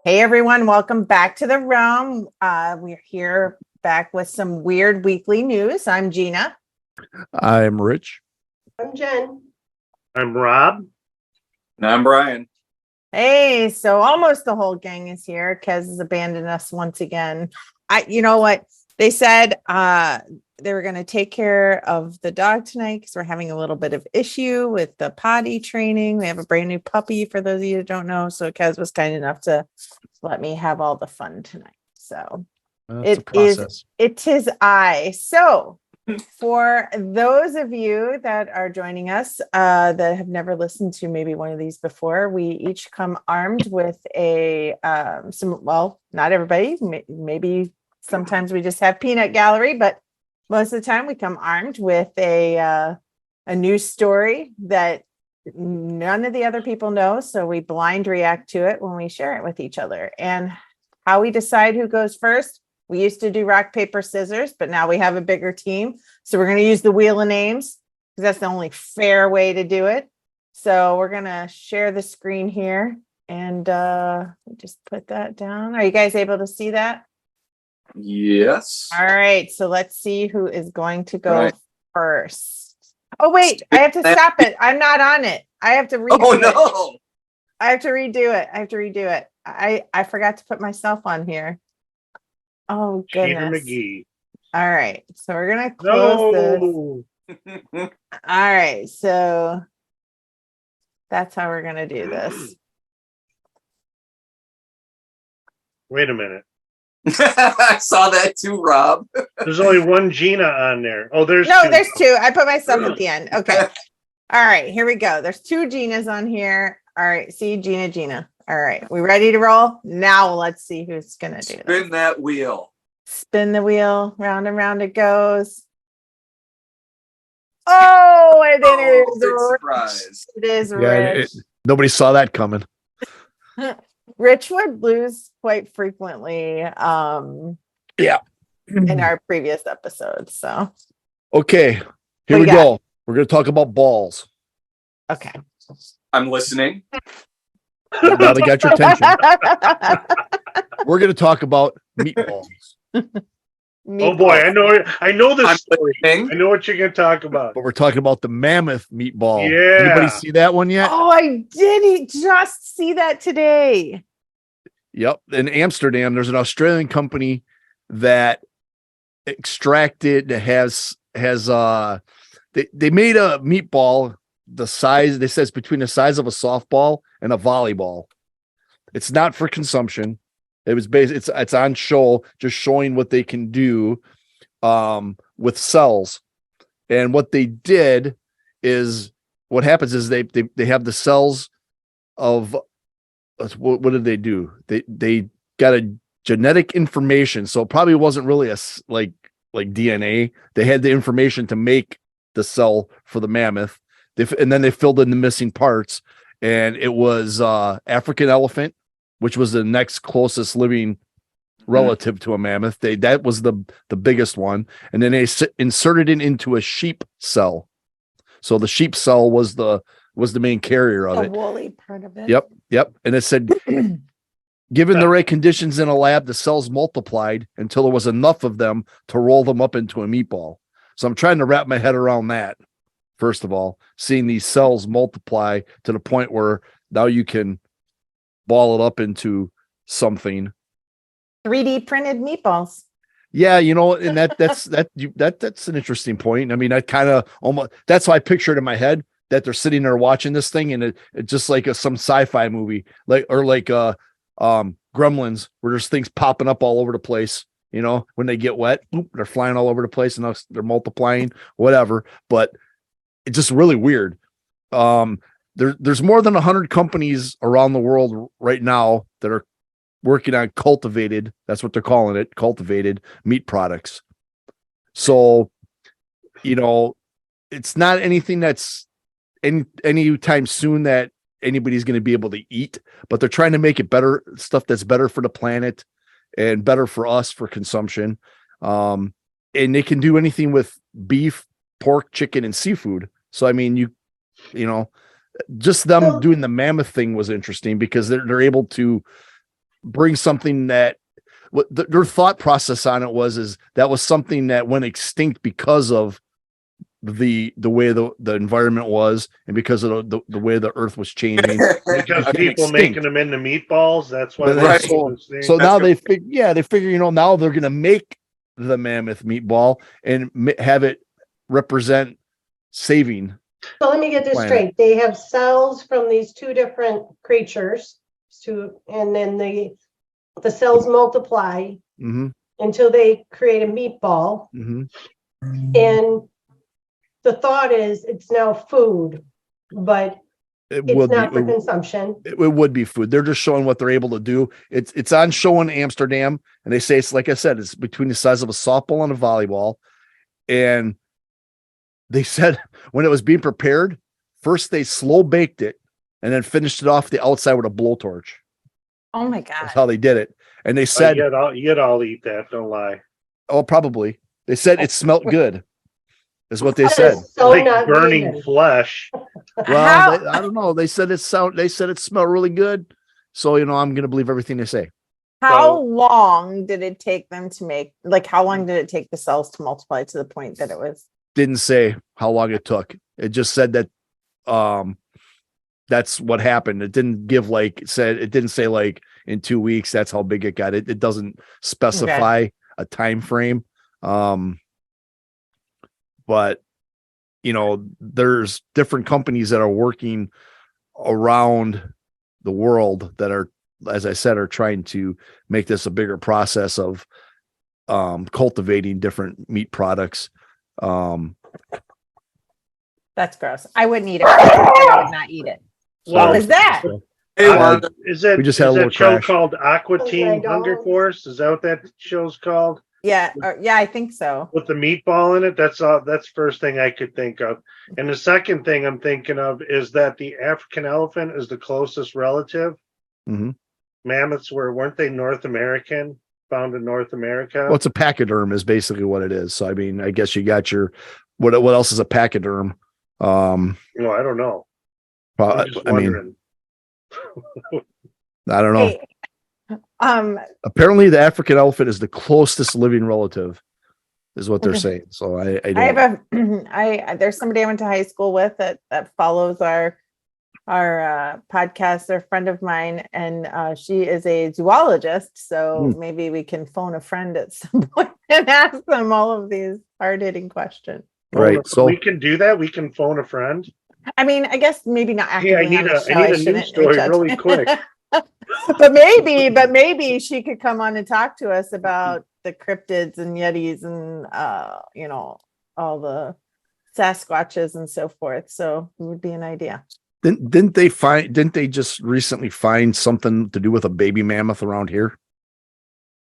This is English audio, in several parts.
Hey everyone, welcome back to the realm. We're here back with some weird weekly news. I'm Gina. I'm Rich. I'm Jen. I'm Rob. And I'm Brian. Hey, so almost the whole gang is here. Kez has abandoned us once again. You know what? They said they were going to take care of the dog tonight because we're having a little bit of issue with the potty training. We have a brand new puppy for those of you that don't know. So Kez was kind enough to let me have all the fun tonight. So it is I. So for those of you that are joining us that have never listened to maybe one of these before, we each come armed with a not everybody, maybe sometimes we just have peanut gallery, but most of the time we come armed with a news story that none of the other people know. So we blind react to it when we share it with each other. And how we decide who goes first, we used to do rock, paper, scissors, but now we have a bigger team. So we're going to use the wheel of names because that's the only fair way to do it. So we're going to share the screen here and just put that down. Are you guys able to see that? Yes. All right. So let's see who is going to go first. Oh, wait, I have to stop it. I'm not on it. I have to redo it. I have to redo it. I forgot to put myself on here. Oh, goodness. McGee. All right. So we're going to close this. All right. So that's how we're going to do this. Wait a minute. I saw that too, Rob. There's only one Gina on there. Oh, there's two. I put myself at the end. Okay. All right. Here we go. There's two Ginas on here. All right. See, Gina. All right. We ready to roll? Now let's see who's going to do this. Spin that wheel. Spin the wheel. Round and round it goes. Oh, and then it is big surprise. It is Rich. Nobody saw that coming. Rich would lose quite frequently. In our previous episodes. So okay, here we go. We're going to talk about balls. Okay. I'm listening. Now they got your attention. We're going to talk about meatballs. Oh boy, I know this story. I know what you're going to talk about. But we're talking about the mammoth meatball. Yeah. Anybody see that one yet? Oh, I did just see that today. Yep. In Amsterdam, there's an Australian company that extracted they made a meatball the size, they says between the size of a softball and a volleyball. It's not for consumption. It was it's on show, just showing what they can do with cells. And what they did is what happens is they have the cells of what did they do? They got a genetic information, so it probably wasn't really like DNA. They had the information to make the cell for the mammoth, and then they filled in the missing parts, and it was African elephant, which was the next closest living relative to a mammoth. That was the biggest one, and then they inserted it into a sheep cell. So the sheep cell was the main carrier of it. The woolly part of it. Yep. And it said, given the right conditions in a lab, the cells multiplied until there was enough of them to roll them up into a meatball. So I'm trying to wrap my head around that. First of all, seeing these cells multiply to the point where now you can ball it up into something. 3D printed meatballs. Yeah, and that's an interesting point. I mean, I kind of almost, that's why I pictured in my head that they're sitting there watching this thing, and it's just like some sci-fi movie, like Gremlins, where there's things popping up all over the place. When they get wet, they're flying all over the place, and they're multiplying, whatever. But it's just really weird. There's more than 100 companies around the world right now that are working on cultivated, that's what they're calling it, cultivated meat products. So, it's not anything that's any time soon that anybody's going to be able to eat, but they're trying to make it better, stuff that's better for the planet and better for us for consumption. And they can do anything with beef, pork, chicken, and seafood. So, I mean, just them doing the mammoth thing was interesting because they're able to bring something that their thought process on it was that was something that went extinct because of the way the environment was and because of the way the earth was changing. Because I mean, people extinct. making them into meatballs. That's why. Right. So now That's they figure, now they're going to make the mammoth meatball and have it represent saving. So let me get this planet. straight. They have cells from these two different creatures, and then the cells multiply Mm-hmm. until they create a meatball. Mm-hmm. And the thought is it's now food, but it's not for consumption. It would be food. They're just showing what they're able to do. It's on show in Amsterdam, and they say it's, like I said, it's between the size of a softball and a volleyball. And they said when it was being prepared, first they slow baked it and then finished it off the outside with a blowtorch. Oh my God. That's how they did it. And they said, you'd all eat that. Don't lie. oh, probably. They said it smelled good. Is what they That said. is so Like not burning vegan. flesh. Well, I don't know. They said it smelled really good. So, I'm going to believe everything they say. How long did it take them to make, like, how long did it take the cells to multiply to the point that it was? Didn't say how long it took. It just said that that's what happened. It didn't give it didn't say like in 2 weeks that's how big it got. It doesn't specify a time frame. But there's different companies that are working around the world that are, as I said, are trying to make this a bigger process of cultivating different meat products. That's gross. I wouldn't eat it. I would not eat it. Well, What was that? Hey, Wanda. We just had a little show crash. called Aqua Oh my Teen God. Hunger Force? Is that what that show's called? Yeah. Yeah, I think so. With the meatball in it? That's first thing I could think of. And the second thing I'm thinking of is that the African elephant is the closest relative. Mm-hmm. Mammoths weren't they North American? Found in North America? Well, it's a pachyderm is basically what it is. So, I mean, I guess you got your, what else is a pachyderm? I don't know. I'm just wondering. I don't know. Hey, Apparently the African elephant is the closest living relative is what they're saying. So I don't. there's somebody I went to high school with that follows our podcast. They're a friend of mine, and she is a zoologist. So maybe we can phone a friend at some point and ask them all of these hard-hitting questions. Right. So we can do that. We can phone a friend. I mean, I guess maybe not Hey, actively. I need a news story really quick. but maybe she could come on and talk to us about the cryptids and yetis and all the Sasquatches and so forth. So it would be an idea. didn't they just recently find something to do with a baby mammoth around here?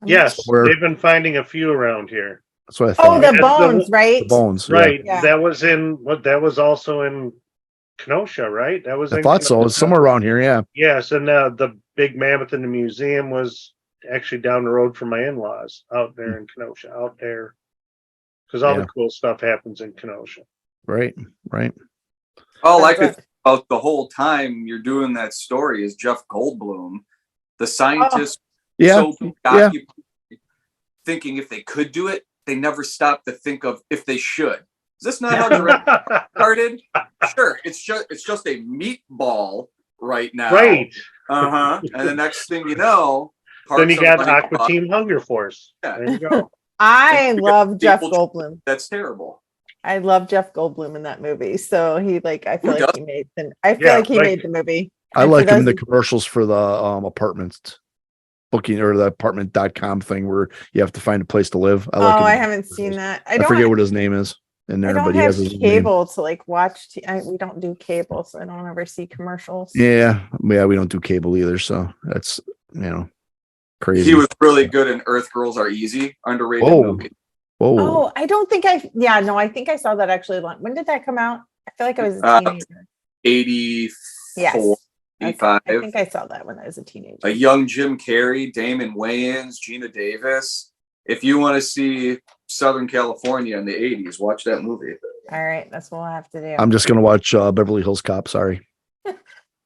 Yes, they've been finding a few around here. That's what I thought. Oh, the bones, right? The bones, right? Yeah. That was also in Kenosha, right? That was. I thought so. It's somewhere around here, yeah. Yes, and the big mammoth in the museum was actually down the road from my in-laws out there in Kenosha, out there, because all the cool stuff happens in Kenosha. Right. All I could think about the whole time you're doing that story is Jeff Goldblum, the scientist. Thinking if they could do it, they never stop to think of if they should. Is this not how the started? Sure, it's just a meatball right now. Right. And the next thing you know, then you got Aqua Team Hunger Force. Yeah. There you go. I love Jeff Goldblum. That's terrible. I love Jeff Goldblum in that movie. So he I feel like he made the movie. I like him in the commercials for the apartments booking or the apartment.com thing where you have to find a place to live. I haven't seen that. I forget what his name is in there, but he has his cable to watch. We don't do cable, so I don't ever see commercials. Yeah, we don't do cable either. So that's crazy. He was really good in Earth Girls Are Easy, underrated movie. Whoa. Oh, I don't think I think I saw that actually. When did that come out? I feel like I was a teenager. 84, yes. 85. I think I saw that when I was a teenager. A young Jim Carrey, Damon Wayans, Gina Davis. If you want to see Southern California in the 80s, watch that movie. All right, that's what we'll have to do. I'm just gonna watch Beverly Hills Cop. Sorry.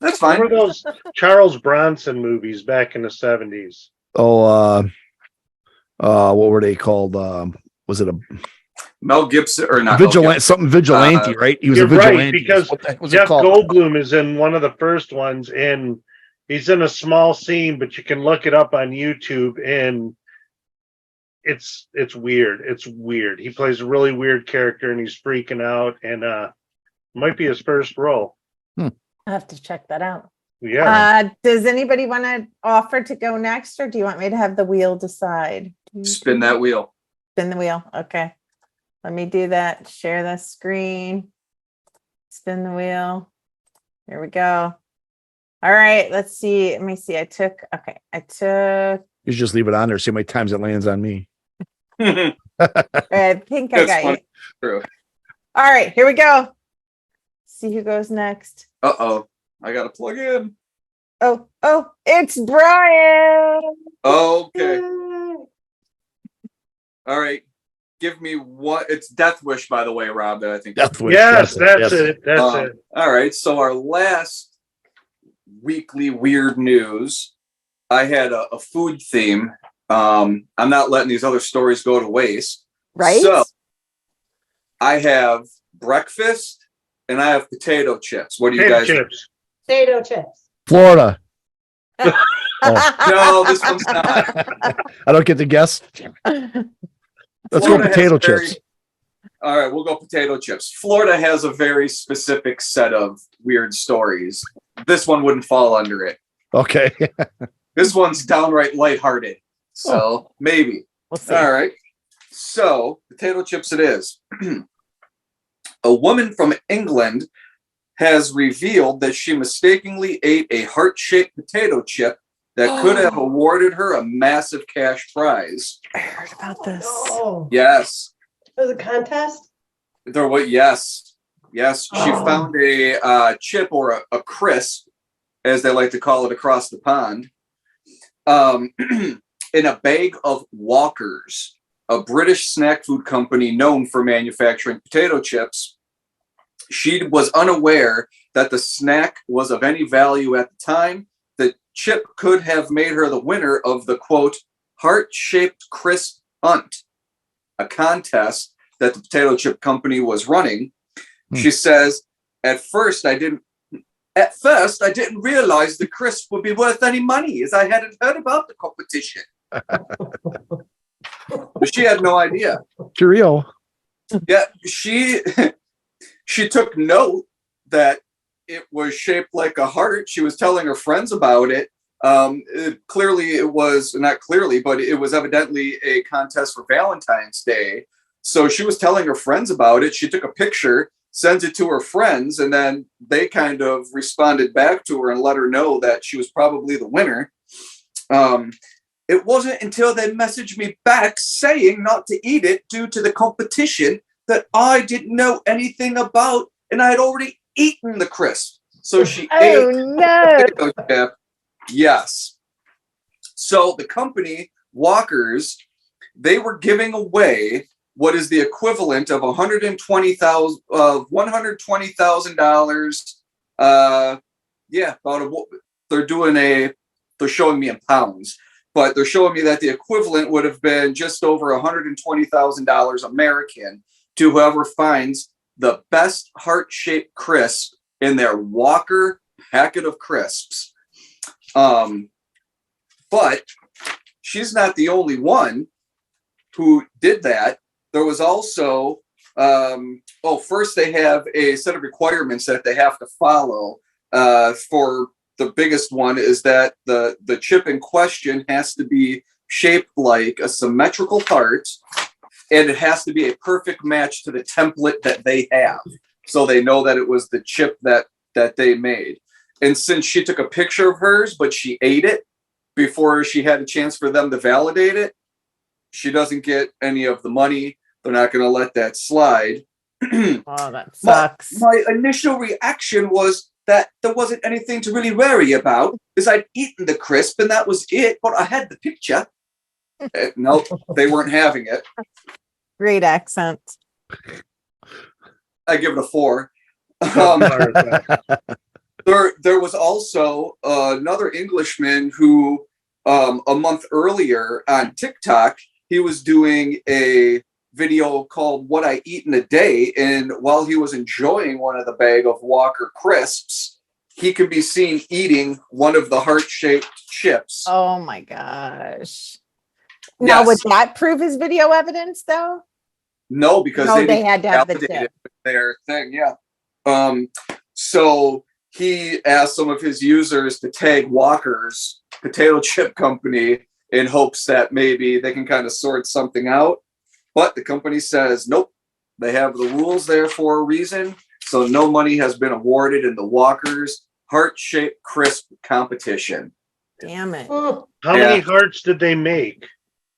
That's fine. Remember those Charles Bronson movies back in the 70s? Oh, what were they called? Was it a Mel Gibson or not? Mel vigilante? Gibson. Something vigilante, right? He was You're a vigilante. right, because What the heck was it Jeff called? Goldblum is in one of the first ones, and he's in a small scene, but you can look it up on YouTube, and it's weird. It's weird. He plays a really weird character, and he's freaking out, and might be his first role. I have to check that out. Yeah. Does anybody want to offer to go next, or do you want me to have the wheel decide? Spin that wheel. Spin the wheel. Okay. Let me do that. Share the screen. Spin the wheel. Here we go. All right. Let's see. Let me see. I took. You should just leave it on there. See how many times it lands on me. I think I That's got you. funny. True. All right. Here we go. See who goes next. Uh-oh. I got to plug in. Oh, it's Brian. Okay. All right. Give me what? It's Death Wish, by the way, Rob, that I think. Death Wish. Yes, that's it. That's it. All right. So our last weekly weird news, I had a food theme. I'm not letting these other stories go to waste. Right? So I have breakfast and I have potato chips. What do you Potato guys? chips. Potato chips. Florida. No, this one's not. I don't get to guess. Let's Florida go has potato a very- chips. All right, we'll go potato chips. Florida has a very specific set of weird stories. This one wouldn't fall under it. Okay. This one's downright lighthearted. So maybe. We'll see. All right. So potato chips it is. A woman from England has revealed that she mistakenly ate a heart-shaped potato chip that could have awarded her a massive cash prize. I heard about this. Oh, Yes. it was a contest? There was yes. She Oh. found a chip or a crisp, as they like to call it across the pond, in a bag of Walkers, a British snack food company known for manufacturing potato chips. She was unaware that the snack was of any value at the time. The chip could have made her the winner of the, quote, heart-shaped crisp hunt, a contest that the potato chip company was running. She says, at first I didn't realize the crisp would be worth any money, as I hadn't heard about the competition. But she had no idea. Cheerio. Yeah, she took note that it was shaped like a heart. She was telling her friends about it. Clearly it was not clearly, but it was evidently a contest for Valentine's Day. So she was telling her friends about it. She took a picture, sent it to her friends, and then they kind of responded back to her and let her know that she was probably the winner. It wasn't until they messaged me back saying not to eat it due to the competition that I didn't know anything about, and I had already eaten the crisp. So she ate no. potato chip. Yes. So the company, Walkers, they were giving away what is the equivalent of $120,000. They're showing me in pounds, but they're showing me that the equivalent would have been just over $120,000 American to whoever finds the best heart-shaped crisp in their Walker packet of crisps. But she's not the only one who did that. There was also, first they have a set of requirements that they have to follow. For the biggest one is that the chip in question has to be shaped like a symmetrical heart, and it has to be a perfect match to the template that they have. So they know that it was the chip that they made. And since she took a picture of hers, but she ate it before she had a chance for them to validate it, she doesn't get any of the money. They're not going to let that slide. Oh, that sucks. My initial reaction was that there wasn't anything to really worry about, because I'd eaten the crisp and that was it, but I had the picture. Nope, they weren't having it. Great accent. I give it a 4. There was also another Englishman who a month earlier on TikTok, he was doing a video called What I Eat in a Day. And while he was enjoying one of the bag of Walker crisps, he can be seen eating one of the heart-shaped chips. Oh my gosh. Now, Yes. would that prove his video evidence though? No, because No, they need had to have the validate tip. it with their thing. Yeah. So he asked some of his users to tag Walker's potato chip company in hopes that maybe they can kind of sort something out. But the company says, nope, they have the rules there for a reason. So no money has been awarded in the Walker's heart-shaped crisp competition. Damn it. Mm. How many hearts did they make?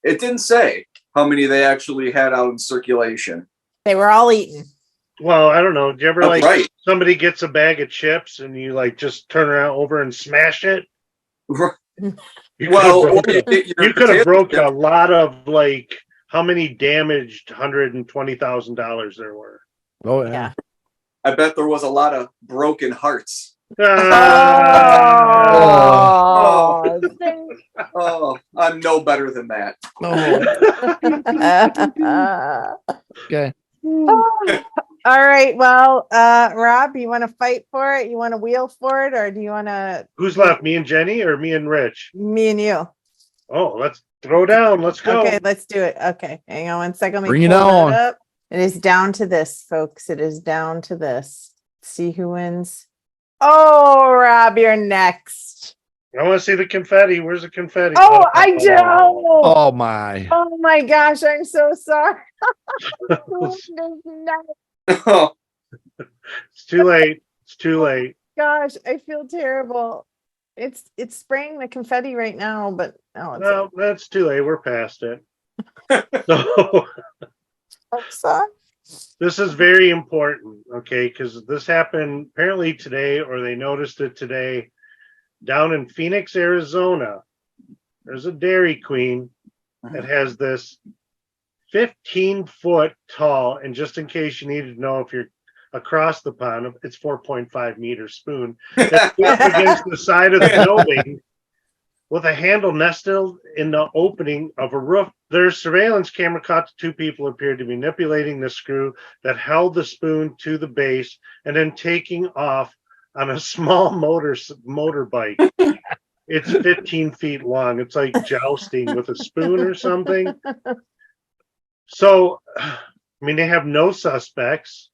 It didn't say how many they actually had out in circulation. They were all eaten. Well, I don't know. Do you ever That's like right. somebody gets a bag of chips and you like just turn around over and smash it? Well, or you get your you could have potato broke chip. a lot of like how many damaged $120,000 there were. Oh yeah. Yeah. I bet there was a lot of broken hearts. Oh. Oh, I'm no better than that. Okay. All right. Well, Rob, you want to fight for it? You want to wheel for it, or do you want to Who's left? Me and Jenny or me and Rich? me and you? Oh, let's throw down. Let's go. Okay, let's do it. Okay, hang on one second. Let me Bring it pull that on. up. It is down to this, folks. It is down to this. See who wins. Oh, Rob, you're next. I want to see the confetti. Where's the confetti? Oh, I do. Oh my. Oh my gosh, I'm so sorry. Oh, It's too late. It's too late. Gosh, I feel terrible. It's spraying the confetti right now, but no, it's No, that's too late. We're past it. So I'm sorry. this is very important, okay? Because this happened apparently today, or they noticed it today, down in Phoenix, Arizona. There's a Dairy Queen that has this 15-foot tall, and just in case you needed to know if you're across the pond, it's 4.5 meter spoon that's up against the side of the building with a handle nestled in the opening of a roof. Their surveillance camera caught the two people appeared to be manipulating the screw that held the spoon to the base and then taking off on a small motorbike. It's 15 feet long. It's like jousting with a spoon or something. So, I mean, they have no suspects.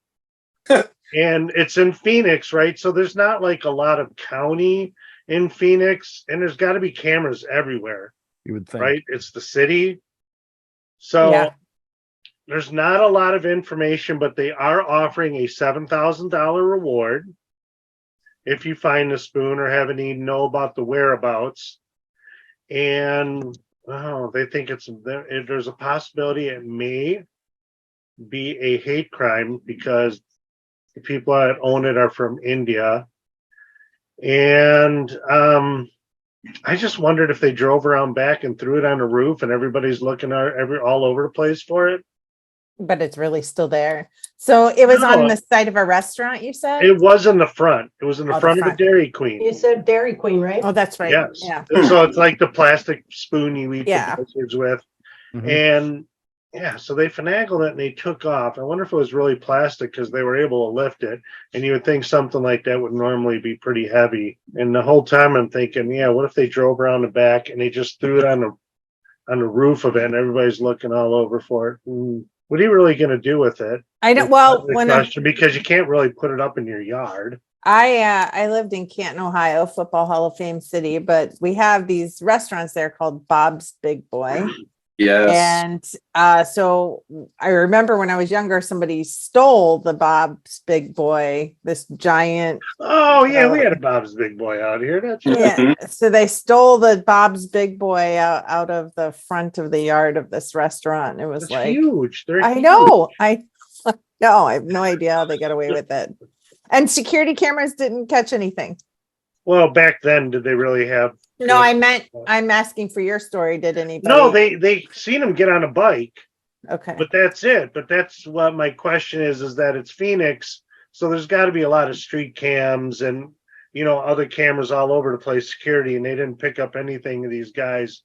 And it's in Phoenix, right? So there's not like a lot of county in Phoenix, and there's got to be cameras everywhere, You would think. right? It's the city. So Yeah. there's not a lot of information, but they are offering a $7,000 reward if you find the spoon or have any know about the whereabouts. And they think there's a possibility it may be a hate crime because the people that own it are from India. And I just wondered if they drove around back and threw it on the roof and everybody's looking all over the place for it. But it's really still there. So it was No. on the side of a restaurant, you said? It was in the front. It was in the Oh, the front of front. the Dairy Queen. You said Dairy Queen, right? Oh, that's right. Yes. Yeah. So it's like the plastic spoon you eat Yeah. the blizzards with. Mhm. And yeah, so they finagled it and they took off. I wonder if it was really plastic because they were able to lift it. And you would think something like that would normally be pretty heavy. And the whole time I'm thinking, yeah, what if they drove around the back and they just threw it on the roof of it and everybody's looking all over for it? What are you really going to do with it? I don't, well, That's the when question, because you can't really put it up in your yard. I lived in Canton, Ohio, Football Hall of Fame city, but we have these restaurants there called Bob's Big Boy. yes. And so I remember when I was younger, somebody stole the Bob's Big Boy, this giant. Oh yeah, we had a Bob's Big Boy out here. That's right. Yeah, so they stole the Bob's Big Boy out of the front of the yard of this restaurant. It was It's like, huge. They're I huge. know, I have no idea how they got away with it. And security cameras didn't catch anything. Well, back then, did they really have? No, I'm asking for your story. Did anybody? No, they seen him get on a bike, Okay. but that's it. But that's what my question is that it's Phoenix, so there's got to be a lot of street cams, and other cameras all over the place, security, and they didn't pick up anything of these guys,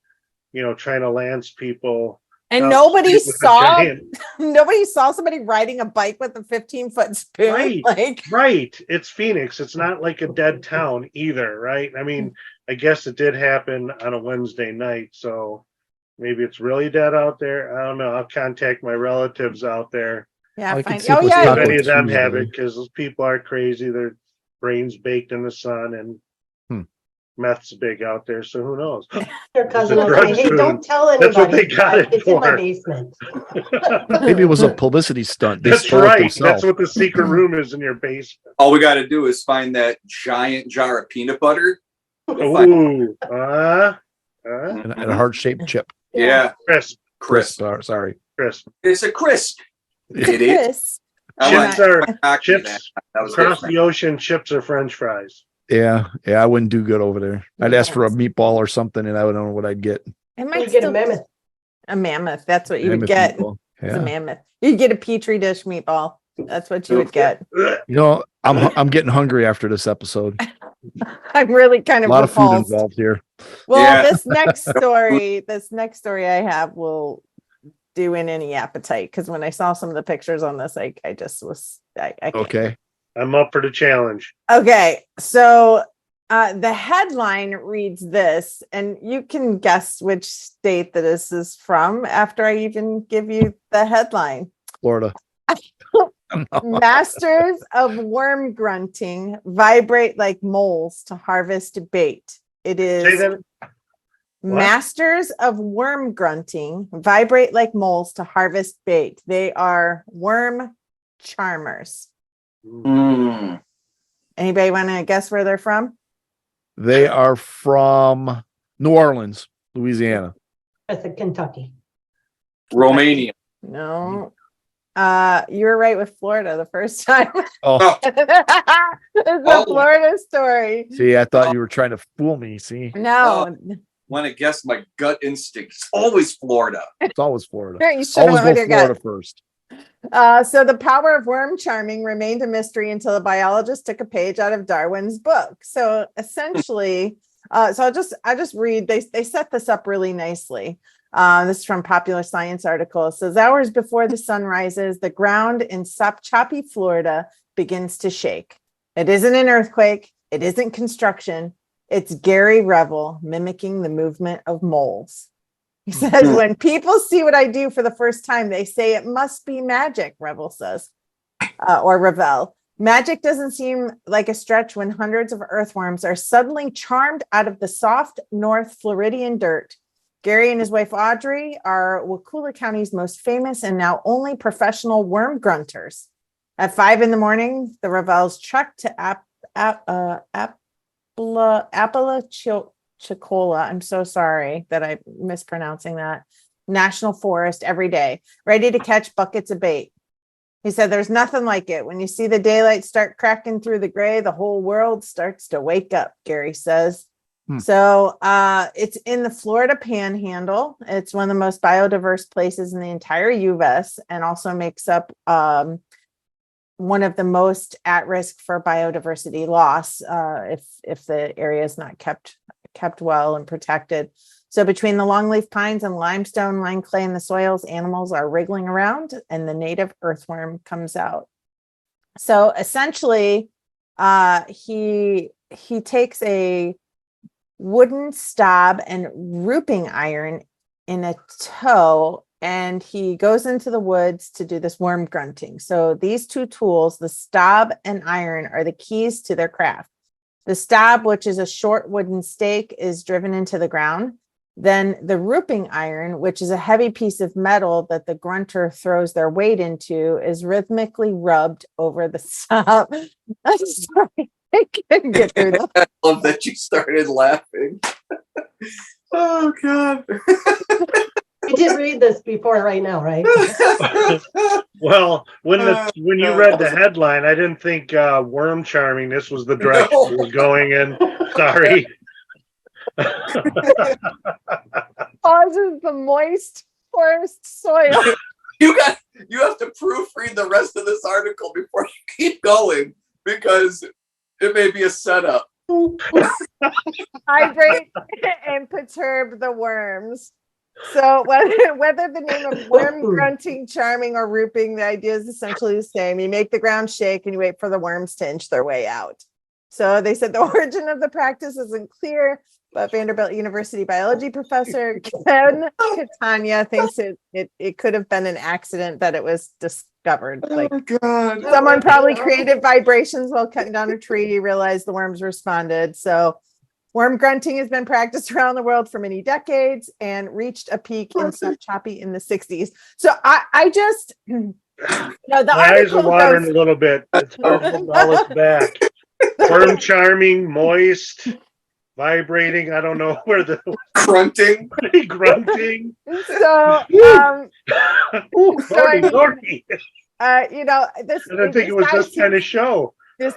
trying to lance people. And down the nobody street with a saw giant- nobody saw somebody riding a bike with a 15-foot spoon. Right. Like, Right. It's Phoenix. It's not like a dead town either, right? I mean, I guess it did happen on a Wednesday night, so maybe it's really dead out there. I don't know. I'll contact my relatives out there. yeah, I can fine. see if Oh we See yeah, if Taco any of them have Tuesday. it, because those people are crazy. Their brains baked in the sun, and meth's big out there, so who knows? Your cousin It's a will say, drug hey, spoon. don't tell anybody. That's what they got it It's in my for. basement. Maybe it was a publicity stunt. They That's stole it right. themselves. That's what the secret room is in your basement. All we got to do is find that giant jar of peanut butter. We'll find- Ooh. And a heart-shaped chip. yeah, Crisp. crisp. Sorry. Crisp. It's a crisp. Idiot. Chris. I Chips like- are I like chips that. That was across different. the ocean. Chips are French fries. Yeah, I wouldn't do good over there. I'd ask for a meatball or something, and I don't know what I'd get. It You might get a still mammoth. a mammoth. That's what you would Mammoth get. meatball. It's a Yeah. mammoth. You'd get a petri dish meatball. That's what you would get. Ugh. I'm getting hungry after this episode. I'm really kind A of lot of food repulsed. involved here. Well, Yeah. this next story I have will do in any appetite, because when I saw some of the pictures on this, I just was I can't. Okay. I'm up for the challenge. Okay, so the headline reads this, and you can guess which state that this is from after I even give you the headline. Florida. Masters of worm grunting vibrate like moles to harvest bait. It Say is that. What? masters of worm grunting vibrate like moles to harvest bait. They are worm charmers. Mm. Anybody want to guess where they're from? They are from New Orleans, Louisiana. I said Kentucky. Romania. No. You were right with Florida the first time. Oh, It's a Oh. Florida story. see, I thought you were trying to fool me. See, No, Want to guess my gut instinct? It's always Florida. it's always Florida. you should have Always went with go your gut. Florida first. So the power of worm charming remained a mystery until a biologist took a page out of Darwin's book. So essentially, so I'll just read. They set this up really nicely. This is from Popular Science article. It says, hours before the sun rises, the ground in choppy Florida begins to shake. It isn't an earthquake. It isn't construction. It's Gary Revel mimicking the movement of moles. He says, when people see what I do for the first time, they say it must be magic, Revel says, or Revel. Magic doesn't seem like a stretch when hundreds of earthworms are suddenly charmed out of the soft North Floridian dirt. Gary and his wife Audrey are Wakulla County's most famous and now only professional worm grunters. At 5 a.m, the Revels trekked to Apalachicola. I'm so sorry that I'm mispronouncing that. National Forest every day, ready to catch buckets of bait. He said, there's nothing like it. When you see the daylight start cracking through the gray, the whole world starts to wake up, Gary says. So it's in the Florida Panhandle. It's one of the most biodiverse places in the entire U.S. and also makes up one of the most at risk for biodiversity loss if the area is not kept well and protected. So between the longleaf pines and limestone, lime clay in the soils, animals are wriggling around and the native earthworm comes out. So essentially, he takes a wooden stab and rooping iron in a tow, and he goes into the woods to do this worm grunting. So these two tools, the stab and iron, are the keys to their craft. The stab, which is a short wooden stake, is driven into the ground. Then the rooping iron, which is a heavy piece of metal that the grunter throws their weight into, is rhythmically rubbed over the stab. I'm sorry, I couldn't get through that. I love that you started laughing. Oh God. I did read this before right now, right? Well, when you read the headline, I didn't think worm charming. This was the direction it was going in. Sorry. Causes the moist forest soil. You have to proofread the rest of this article before you keep going, because it may be a setup. Hydrate and perturb the worms. So whether the name of worm grunting, charming, or rooping, the idea is essentially the same. You make the ground shake and you wait for the worms to inch their way out. So they said the origin of the practice isn't clear, but Vanderbilt University biology professor Ken Catania thinks it could have been an accident that it was discovered. Like, Oh God. someone probably created vibrations while cutting down a tree, realized the worms responded. So worm grunting has been practiced around the world for many decades and reached a peak in choppy in the 60s. So I just, the My eyes are article watering goes, a little bit. It's possible Bella's back. Worm charming, moist, vibrating. I don't know where the Grunting. so, grunting. I mean, Lordy. this, I didn't think it was this kind of show. this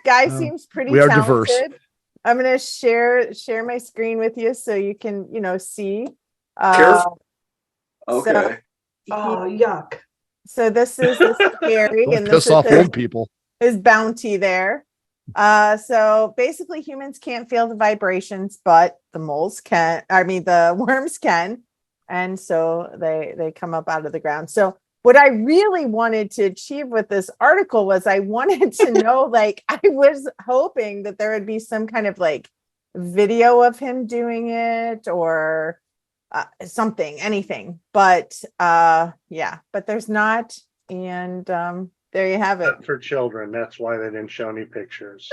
guy seems pretty we are talented. diverse. I'm going to share my screen with you so you can, see. Careful. Okay. Oh, yuck. So this is Gary, Don't and this piss off is old people. his bounty there. So basically humans can't feel the vibrations, but the worms can. And so they come up out of the ground. So what I really wanted to achieve with this article was I wanted to know, I was hoping that there would be some kind of video of him doing it or something, anything. But but there's not. And there you have it. Not for children. That's why they didn't show any pictures.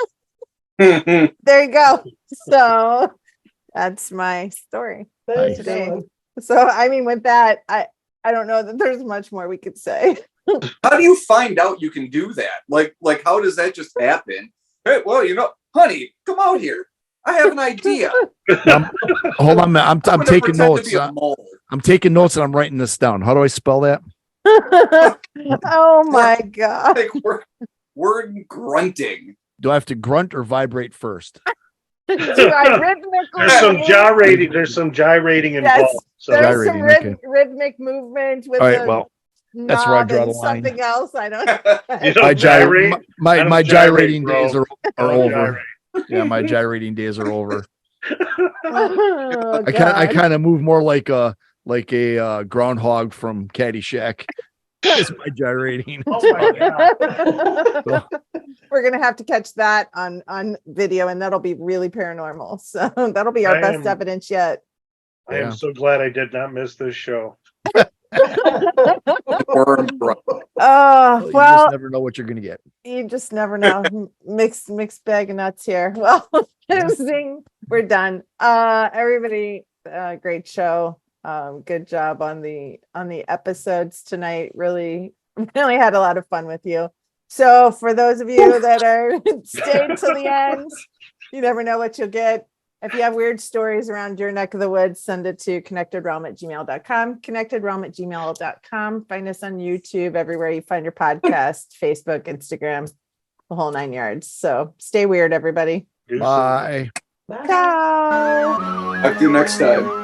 There you go. So that's my story That is today. good. So I mean, with that, I don't know that there's much more we could say. How do you find out you can do that? Like how does that just happen? Hey, well, honey, come out here. I have an idea. Hold on, man. I'm gonna taking pretend to notes. be a mole. I'm taking notes and I'm writing this down. How do I spell that? Oh my God. Like word grunting. Do I have to grunt or vibrate first? Do I rhythmically There's some move? gyrating. There's some gyrating Yes, involved. So there's some Gyrating, okay. rhythmic movement with All right, the well, that's where I knob draw and the line. something else. I don't. you don't gyrate. My I don't my gyrating gyrate, days bro. are I don't over. gyrate. Yeah, my gyrating days are over. Oh, I God. kind of move more like a groundhog from Caddyshack. It's my gyrating. Oh my God. We're gonna have to catch that on video, and that'll be really paranormal. So that'll be our I best am- evidence yet. I am Yeah. so glad I did not miss this show. Worm grunt. Oh, You well, just never know what you're gonna get. you just never know. Mixed bag of nuts here. Well, zing, we're done. Everybody, great show. Good job on the episodes tonight. Really had a lot of fun with you. So for those of you that are stayed till the end, you never know what you'll get. If you have weird stories around your neck of the woods, send it to connectedrealm@gmail.com, connectedrealm@gmail.com. Find us on YouTube, everywhere you find your podcast, Facebook, Instagram, the whole 9 yards. So stay weird, everybody. Deuces. Bye. Bye. Ciao. Talk to you next time.